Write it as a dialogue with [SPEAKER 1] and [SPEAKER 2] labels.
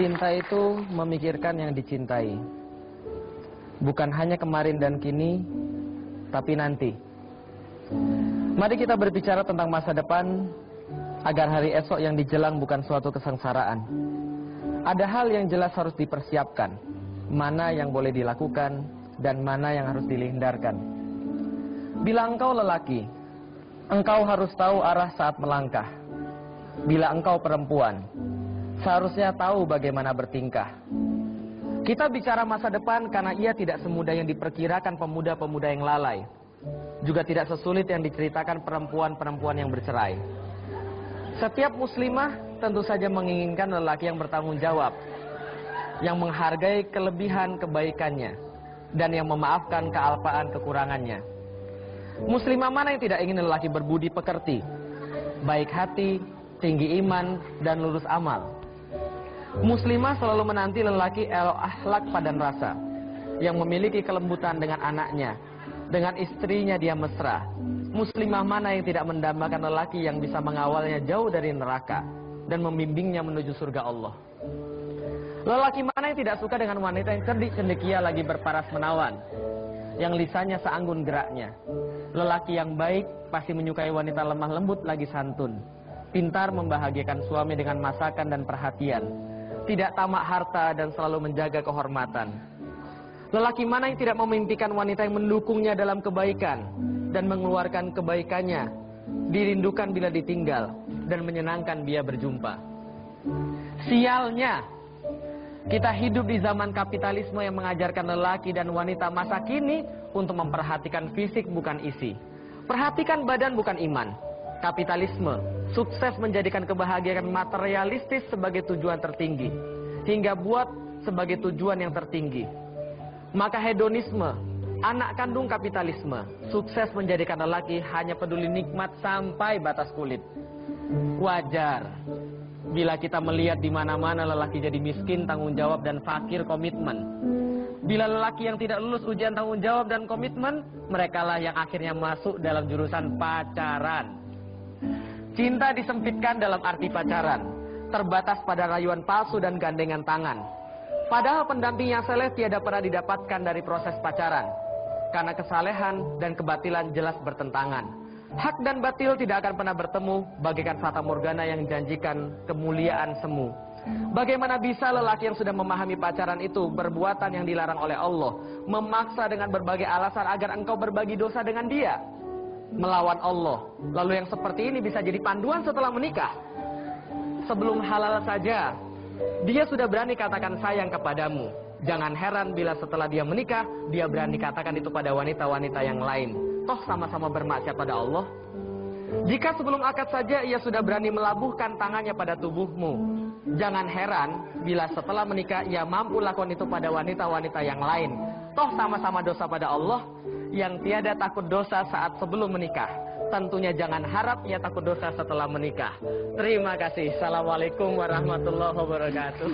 [SPEAKER 1] Cinta itu memikirkan yang dicintai. Bukan hanya kemarin dan kini, tapi nanti. Mari kita berbicara tentang masa depan, agar hari esok yang dijelang bukan suatu kesengsaraan. Ada hal yang jelas harus dipersiapkan, mana yang boleh dilakukan, dan mana yang harus dihindarkan. Bila engkau lelaki, engkau harus tahu arah saat melangkah. Bila engkau perempuan, seharusnya tahu bagaimana bertingkah. Kita bicara masa depan karena ia tidak semudah yang diperkirakan pemuda-pemuda yang lalai. Juga tidak sesulit yang diceritakan perempuan-perempuan yang bercerai. Setiap muslimah tentu saja menginginkan lelaki yang bertanggung jawab, yang menghargai kelebihan kebaikannya, dan yang memaafkan kealpaan kekurangannya. Muslimah mana yang tidak ingin lelaki berbudi pekerti, baik hati, tinggi iman, dan lurus amal. Muslimah selalu menanti lelaki elok akhlak padan rasa, yang memiliki kelembutan dengan anaknya, dengan istrinya dia mesra. Muslimah mana yang tidak mendambakan lelaki yang bisa mengawalnya jauh dari neraka dan membimbingnya menuju surga Allah. Lelaki mana yang tidak suka dengan wanita yang cerdik cendekia lagi berparas menawan, yang lisannya seanggun geraknya. Lelaki yang baik pasti menyukai wanita lemah lembut lagi santun, pintar membahagiakan suami dengan masakan dan perhatian, tidak tamak harta dan selalu menjaga kehormatan. Lelaki mana yang tidak memimpikan wanita yang mendukungnya dalam kebaikan dan mengeluarkan kebaikannya, dirindukan bila ditinggal, dan menyenangkan bila berjumpa. Sialnya, kita hidup di zaman kapitalisme yang mengajarkan lelaki dan wanita masa kini untuk memperhatikan fisik bukan isi. Perhatikan badan bukan iman. Kapitalisme sukses menjadikan kebahagiaan materialistis sebagai tujuan tertinggi, hingga buat sebagai tujuan yang tertinggi. Maka hedonisme, anak kandung kapitalisme, sukses menjadikan lelaki hanya peduli nikmat sampai batas kulit. Wajar bila kita melihat di mana-mana lelaki jadi miskin tanggung jawab dan fakir komitmen. Bila lelaki yang tidak lulus ujian tanggung jawab dan komitmen, merekalah yang akhirnya masuk dalam jurusan pacaran. Cinta disempitkan dalam arti pacaran, terbatas pada rayuan palsu dan gandengan tangan. Padahal pendamping yang saleh tiada pernah didapatkan dari proses pacaran, karena kesalehan dan kebatilan jelas bertentangan. Hak dan batil tidak akan pernah bertemu, bagaikan fata morgana yang janjikan kemuliaan semu. Bagaimana bisa lelaki yang sudah memahami pacaran itu perbuatan yang dilarang oleh Allah, memaksa dengan berbagai alasan agar engkau berbagi dosa dengan dia, melawan Allah? Lalu yang seperti ini bisa jadi panduan setelah menikah. Sebelum halal saja dia sudah berani katakan sayang kepadamu. Jangan heran bila setelah dia menikah, dia berani katakan itu pada wanita-wanita yang lain. Toh sama-sama bermaksiat pada Allah. Jika sebelum akad saja ia sudah berani melabuhkan tangannya pada tubuhmu, jangan heran bila setelah menikah ia mampu lakukan itu pada wanita-wanita yang lain. Toh sama-sama dosa pada Allah. Yang tiada takut dosa saat sebelum menikah, tentunya jangan harap ia takut dosa setelah menikah. Terima kasih. Assalamualaikum warahmatullahi wabarakatuh.